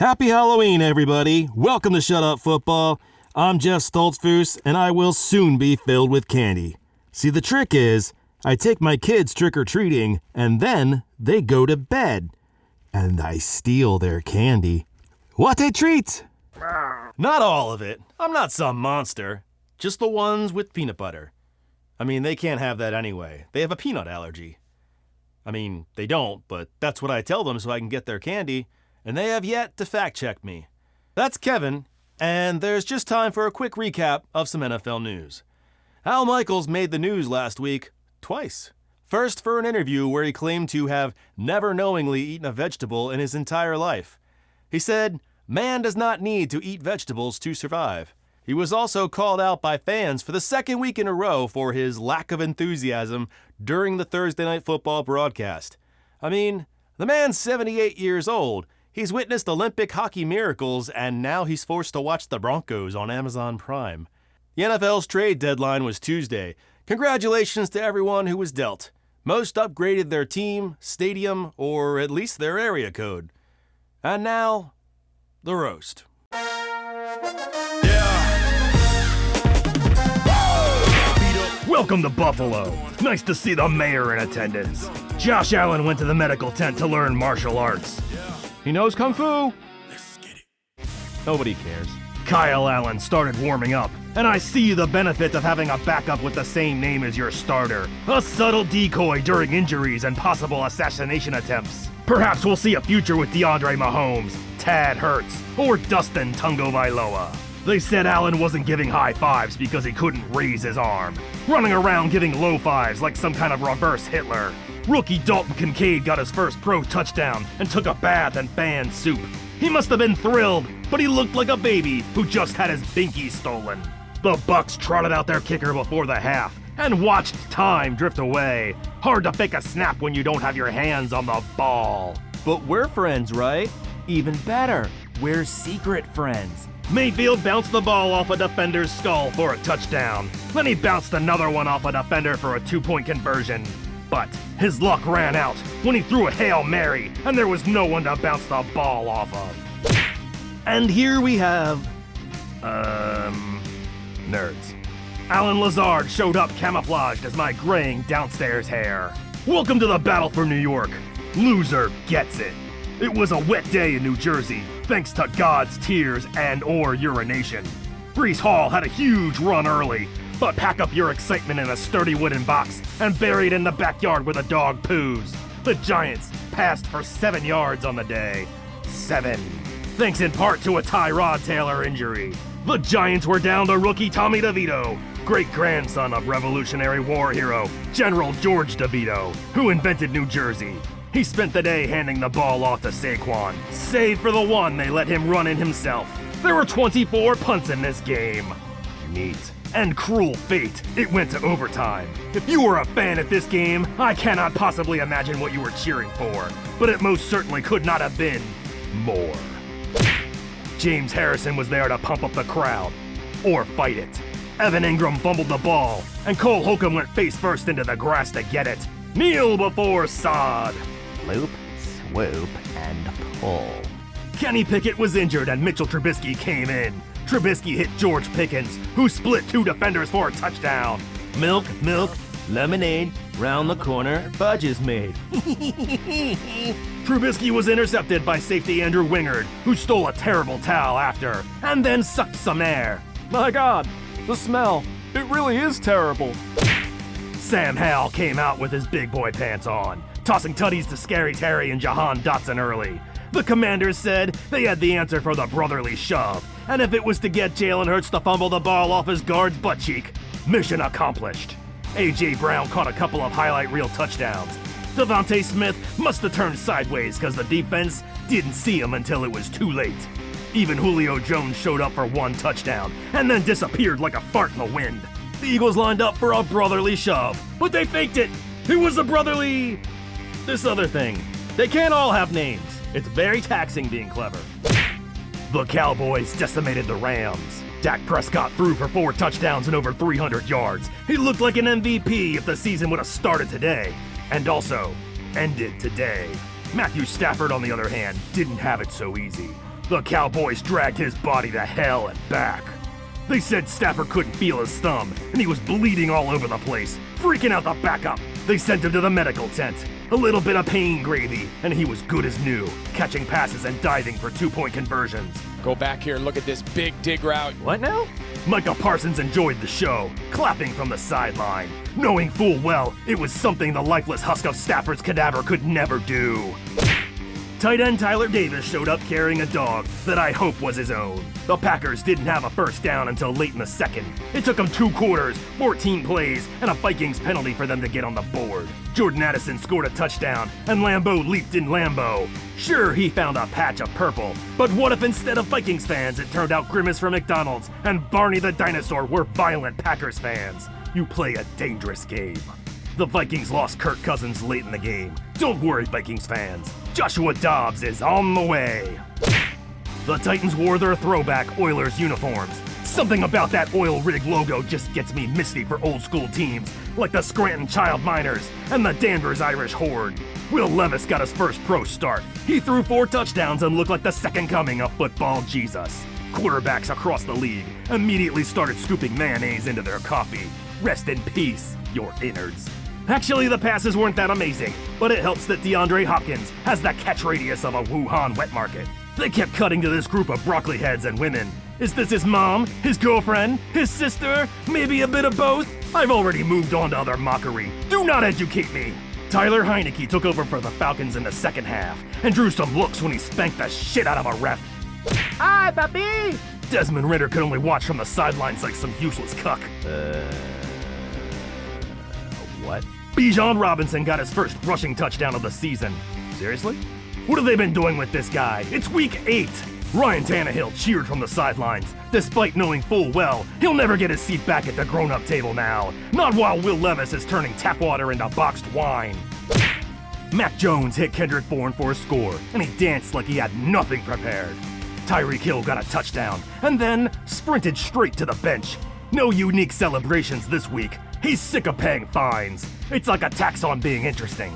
Happy Halloween, everybody. Welcome to Shut Up Football. I'm Jeff Stoltzfus, and I will soon be filled with candy. See, the trick is, I take my kids trick-or-treating, and then they go to bed. And I steal their candy. What a treat! Not all of it. I'm not some monster. Just the ones with peanut butter. I mean, they can't have that anyway. They have a peanut allergy. I mean, they don't, but that's what I tell them so I can get their candy. And they have yet to fact-check me. That's Kevin, and there's just time for a quick recap of some NFL news. Al Michaels made the news last week twice. First for an interview where he claimed to have never knowingly eaten a vegetable in his entire life. He said, "Man does not need to eat vegetables to survive." He was also called out by fans for the second week in a row for his lack of enthusiasm during the Thursday Night Football broadcast. I mean, the man's 78 years old. He's witnessed Olympic hockey miracles, and now he's forced to watch the Broncos on Amazon Prime. The NFL's trade deadline was Tuesday. Congratulations to everyone who was dealt. Most upgraded their team, stadium, or at least their area code. And now, the roast. Welcome to Buffalo. Nice to see the mayor in attendance. Josh Allen went to the medical tent to learn martial arts. He knows Kung Fu. Let's get it. Nobody cares. Kyle Allen started warming up, and I see the benefit of having a backup with the same name as your starter. A subtle decoy during injuries and possible assassination attempts. Perhaps we'll see a future with DeAndre Mahomes, Tad Hurts, or Dustin Tagovailoa. They said Allen wasn't giving high fives because he couldn't raise his arm. Running around giving low fives like some kind of reverse Hitler. Rookie Dalton Kincaid got his first pro touchdown and took a bath in banned soup. He must have been thrilled, but he looked like a baby who just had his binky stolen. The Bucs trotted out their kicker before the half and watched time drift away. Hard to fake a snap when you don't have your hands on the ball. But we're friends, right? Even better, we're secret friends. Mayfield bounced the ball off a defender's skull for a touchdown. Then he bounced another one off a defender for a 2-point conversion. But his luck ran out when he threw a Hail Mary and there was no one to bounce the ball off of. And here we have... nerds. Alan Lazard showed up camouflaged as my graying downstairs hair. Welcome to the battle for New York. Loser gets it. It was a wet day in New Jersey, thanks to God's tears and/or urination. Breece Hall had a huge run early, but pack up your excitement in a sturdy wooden box and bury it in the backyard where the dog poos. The Giants passed for 7 yards on the day. 7. Thanks in part to a Tyrod Taylor injury. The Giants were down to rookie Tommy Devito, great-grandson of Revolutionary War hero General George DeVito, who invented New Jersey. He spent the day handing the ball off to Saquon, save for the one they let him run in himself. There were 24 punts in this game. Neat. And cruel fate, it went to overtime. If you were a fan at this game, I cannot possibly imagine what you were cheering for, but it most certainly could not have been more. James Harrison was there to pump up the crowd, or fight it. Evan Ingram fumbled the ball, and Cole Holcomb went face first into the grass to get it. Kneel before sod. Loop, swoop, and pull. Kenny Pickett was injured and Mitchell Trubisky came in. Trubisky hit George Pickens, who split 2 defenders for a touchdown. Milk, milk, lemonade, round the corner, fudge is made. Trubisky was intercepted by safety Andrew Wingard, who stole a terrible towel after, and then sucked some air. My God, the smell. It really is terrible. Sam Howell came out with his big boy pants on, tossing tutties to Scary Terry and Jahan Dotson early. The Commanders said they had the answer for the brotherly shove, and if it was to get Jalen Hurts to fumble the ball off his guard's butt cheek, mission accomplished. A.J. Brown caught a couple of highlight reel touchdowns. Devontae Smith must have turned sideways because the defense didn't see him until it was too late. Even Julio Jones showed up for 1 touchdown and then disappeared like a fart in the wind. The Eagles lined up for a brotherly shove, but they faked it. It was a brotherly... this other thing. They can't all have names. It's very taxing being clever. The Cowboys decimated the Rams. Dak Prescott threw for 4 touchdowns and over 300 yards. He looked like an MVP if the season would have started today. And also, ended today. Matthew Stafford, on the other hand, didn't have it so easy. The Cowboys dragged his body to hell and back. They said Stafford couldn't feel his thumb, and he was bleeding all over the place, freaking out the backup. They sent him to the medical tent. A little bit of pain gravy, and he was good as new, catching passes and diving for 2-point conversions. Go back here and look at this big dig route. What now? Micah Parsons enjoyed the show, clapping from the sideline, knowing full well it was something the lifeless husk of Stafford's cadaver could never do. Tight end Tyler Davis showed up carrying a dog that I hope was his own. The Packers didn't have a first down until late in the second. It took them 2 quarters, 14 plays, and a Vikings penalty for them to get on the board. Jordan Addison scored a touchdown, and Lambeau leaped in Lambeau. Sure, he found a patch of purple, but what if instead of Vikings fans it turned out Grimace from McDonald's and Barney the dinosaur were violent Packers fans? You play a dangerous game. The Vikings lost Kirk Cousins late in the game. Don't worry, Vikings fans. Joshua Dobbs is on the way. The Titans wore their throwback Oilers uniforms. Something about that oil rig logo just gets me misty for old school teams, like the Scranton Child Miners and the Danvers Irish Horde. Will Levis got his first pro start. He threw 4 touchdowns and looked like the second coming of football Jesus. Quarterbacks across the league immediately started scooping mayonnaise into their coffee. Rest in peace, your innards. Actually, the passes weren't that amazing, but it helps that DeAndre Hopkins has the catch radius of a Wuhan wet market. They kept cutting to this group of broccoli heads and women. Is this his mom? His girlfriend? His sister? Maybe a bit of both? I've already moved on to other mockery. Do not educate me! Tyler Heineke took over for the Falcons in the second half and drew some looks when he spanked the shit out of a ref. Hi, papi! Desmond Ridder could only watch from the sidelines like some useless cuck. What? Bijan Robinson got his first rushing touchdown of the season. Seriously? What have they been doing with this guy? It's week 8. Ryan Tannehill cheered from the sidelines, despite knowing full well he'll never get his seat back at the grown-up table now. Not while Will Levis is turning tap water into boxed wine. Mac Jones hit Kendrick Bourne for a score, and he danced like he had nothing prepared. Tyreek Hill got a touchdown, and then sprinted straight to the bench. No unique celebrations this week. He's sick of paying fines. It's like a tax on being interesting.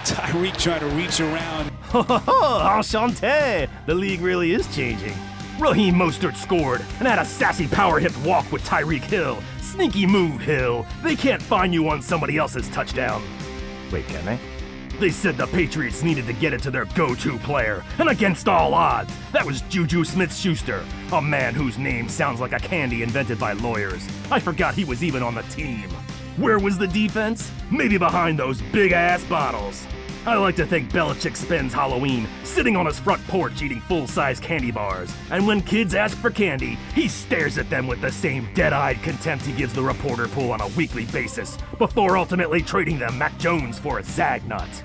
Tyreek trying to reach around. Ho ho ho! Enchanté! The league really is changing. Raheem Mostert scored and had a sassy power-hipped walk with Tyreek Hill. Sneaky move, Hill. They can't find you on somebody else's touchdown. Wait, can they? They said the Patriots needed to get it to their go-to player, and against all odds, that was Juju Smith-Schuster, a man whose name sounds like a candy invented by lawyers. I forgot he was even on the team. Where was the defense? Maybe behind those big-ass bottles. I like to think Belichick spends Halloween sitting on his front porch eating full-size candy bars, and when kids ask for candy, he stares at them with the same dead-eyed contempt he gives the reporter pool on a weekly basis, before ultimately trading them Mac Jones for a Zagnut.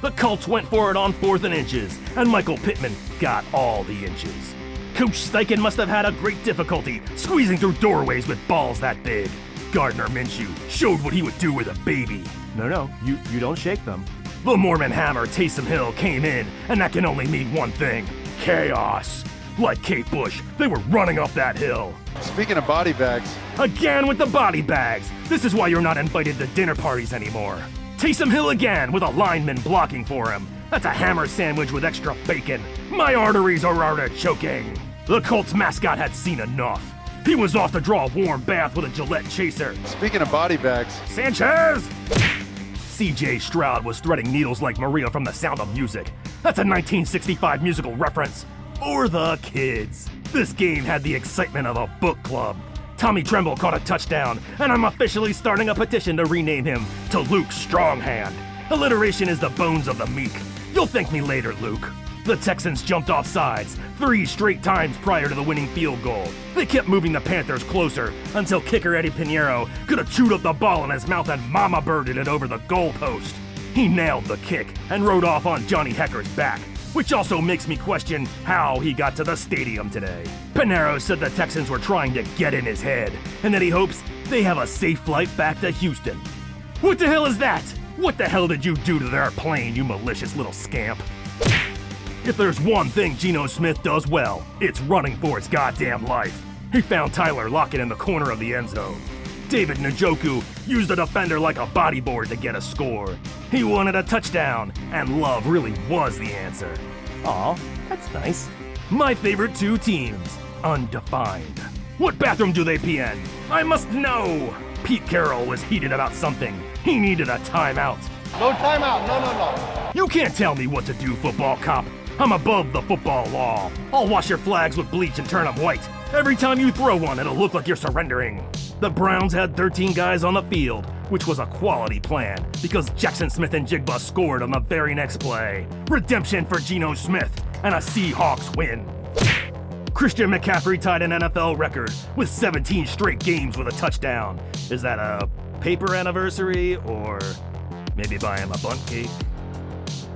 The Colts went for it on 4th and inches, and Michael Pittman got all the inches. Coach Steichen must have had a great difficulty squeezing through doorways with balls that big. Gardner Minshew showed what he would do with a baby. No, you don't shake them. The Mormon Hammer Taysom Hill came in, and that can only mean one thing: chaos. Like Kate Bush, they were running up that hill. Speaking of body bags, Again with the body bags. This is why you're not invited to dinner parties anymore. Taysom Hill again with a lineman blocking for him. That's a hammer sandwich with extra bacon. My arteries are artichoking. The Colts mascot had seen enough. He was off to draw a warm bath with a Gillette chaser. speaking of body bags, Sanchez! C.J. Stroud was threading needles like Maria from The Sound of Music. That's a 1965 musical reference. For the kids. This game had the excitement of a book club. Tommy Tremble caught a touchdown, and I'm officially starting a petition to rename him to Luke Stronghand. Alliteration is the bones of the meek. You'll thank me later, Luke. The Texans jumped off sides 3 straight times prior to the winning field goal. They kept moving the Panthers closer until kicker Eddie Pinheiro could have chewed up the ball in his mouth and mama birded it over the goalpost. He nailed the kick and rode off on Johnny Hecker's back, which also makes me question how he got to the stadium today. Pinheiro said the Texans were trying to get in his head, and that he hopes they have a safe flight back to Houston. What the hell is that? What the hell did you do to their plane, you malicious little scamp? If there's one thing Geno Smith does well, it's running for his goddamn life. He found Tyler Lockett in the corner of the end zone. David Njoku used the defender like a bodyboard to get a score. He wanted a touchdown, and love really was the answer. Aw, that's nice. My favorite two teams, undefined. What bathroom do they pee in? I must know. Pete Carroll was heated about something. He needed a timeout. No timeout. No. You can't tell me what to do, football cop. I'm above the football law. I'll wash your flags with bleach and turn them white. Every time you throw one, it'll look like you're surrendering. The Browns had 13 guys on the field, which was a quality plan because Jackson Smith and Jigba scored on the very next play. Redemption for Geno Smith and a Seahawks win. Christian McCaffrey tied an NFL record with 17 straight games with a touchdown. Is that a paper anniversary or maybe buy him a bunt cake?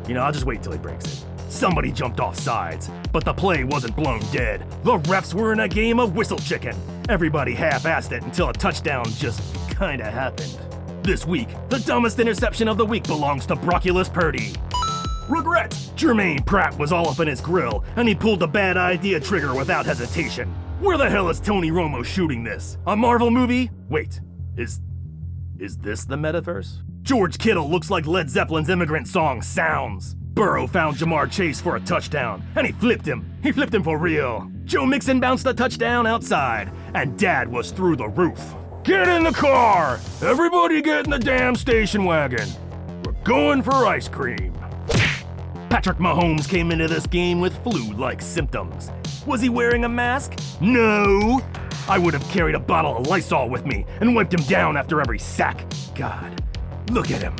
I'll just wait till he breaks it. Somebody jumped off sides, but the play wasn't blown dead. The refs were in a game of whistle chicken. Everybody half-assed it until a touchdown just kinda happened. This week, the dumbest interception of the week belongs to Brocculus Purdy. Regret! Jermaine Pratt was all up in his grill, and he pulled the bad idea trigger without hesitation. Where the hell is Tony Romo shooting this? A Marvel movie? Wait, is this the metaverse? George Kittle looks like Led Zeppelin's immigrant song Sounds. Burrow found Jamar Chase for a touchdown, and he flipped him. He flipped him for real. Joe Mixon bounced a touchdown outside, and Dad was through the roof. Get in the car! Everybody get in the damn station wagon. We're going for ice cream. Patrick Mahomes came into this game with flu-like symptoms. Was he wearing a mask? No! I would have carried a bottle of Lysol with me and wiped him down after every sack. God, look at him,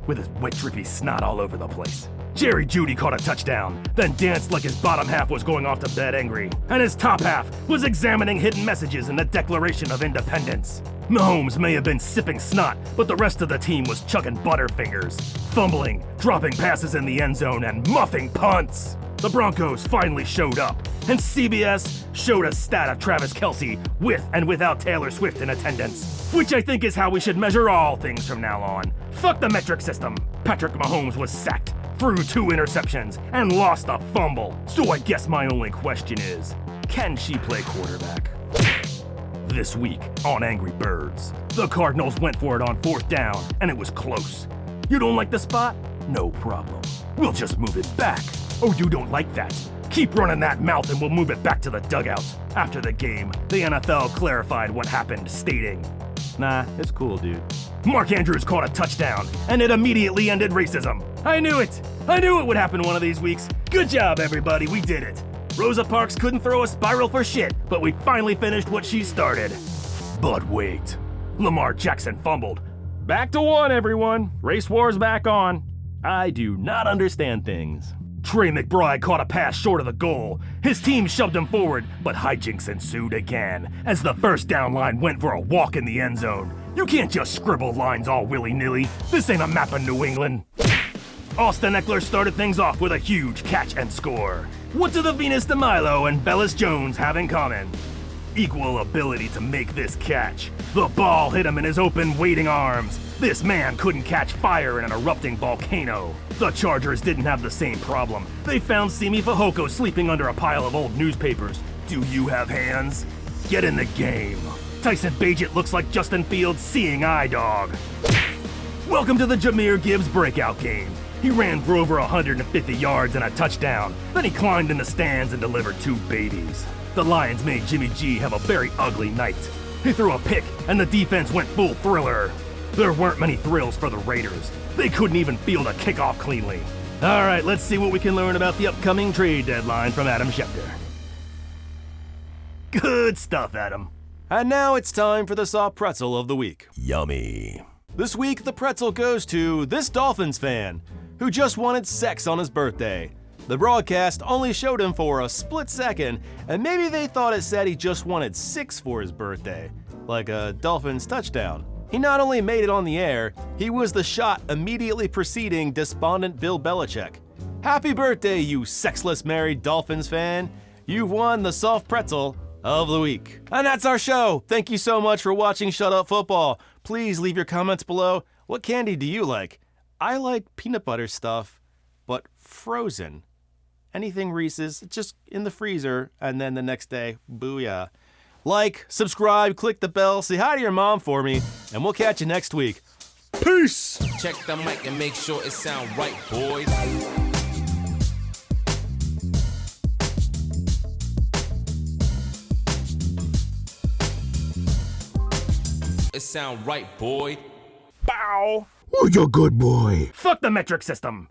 with his wet drippy snot all over the place. Jerry Jeudy caught a touchdown, then danced like his bottom half was going off to bed angry, and his top half was examining hidden messages in the Declaration of Independence. Mahomes may have been sipping snot, but the rest of the team was chugging butterfingers, fumbling, dropping passes in the end zone, and muffing punts. The Broncos finally showed up, and CBS showed a stat of Travis Kelce with and without Taylor Swift in attendance, which I think is how we should measure all things from now on. Fuck the metric system. Patrick Mahomes was sacked, threw 2 interceptions, and lost a fumble. So I guess my only question is, can she play quarterback? This week on Angry Birds, the Cardinals went for it on 4th down, and it was close. You don't like the spot? No problem. We'll just move it back. Oh, you don't like that? Keep running that mouth and we'll move it back to the dugout. After the game, the NFL clarified what happened, stating, "Nah, it's cool, dude." Mark Andrews caught a touchdown, and it immediately ended racism. I knew it! I knew it would happen one of these weeks. Good job, everybody, we did it. Rosa Parks couldn't throw a spiral for shit, but we finally finished what she started. But wait, Lamar Jackson fumbled. Back to 1, everyone. Race war's back on. I do not understand things. Trey McBride caught a pass short of the goal. His team shoved him forward, but hijinks ensued again as the first down line went for a walk in the end zone. You can't just scribble lines all willy-nilly. This ain't a map of New England. Austin Eckler started things off with a huge catch and score. What do the Venus de Milo and Bellis Jones have in common? Equal ability to make this catch. The ball hit him in his open, waiting arms. This man couldn't catch fire in an erupting volcano. The Chargers didn't have the same problem. They found Simi Fehoko sleeping under a pile of old newspapers. Do you have hands? Get in the game. Tyson Bagent looks like Justin Fields' seeing eye dog. Welcome to the Jahmyr Gibbs breakout game. He ran for over 150 yards and a touchdown. Then he climbed in the stands and delivered 2 babies. The Lions made Jimmy G have a very ugly night. He threw a pick and the defense went full thriller. There weren't many thrills for the Raiders. They couldn't even field a kickoff cleanly. All right, let's see what we can learn about the upcoming trade deadline from Adam Schefter. Good stuff, Adam. And now it's time for the soft pretzel of the week. Yummy. This week, the pretzel goes to this Dolphins fan who just wanted sex on his birthday. The broadcast only showed him for a split second, and maybe they thought it said he just wanted 6 for his birthday, like a Dolphins touchdown. He not only made it on the air, he was the shot immediately preceding despondent Bill Belichick. Happy birthday, you sexless married Dolphins fan. You've won the soft pretzel of the week. And that's our show. Thank you so much for watching Shut Up Football. Please leave your comments below. What candy do you like? I like peanut butter stuff, but frozen. Anything Reese's, just in the freezer, and then the next day, booyah. Like, subscribe, click the bell, say hi to your mom for me, and we'll catch you next week. Peace! Check the mic and make sure it sound right, boys. sound right, boy. Bow! Who's a good boy? Fuck the metric system.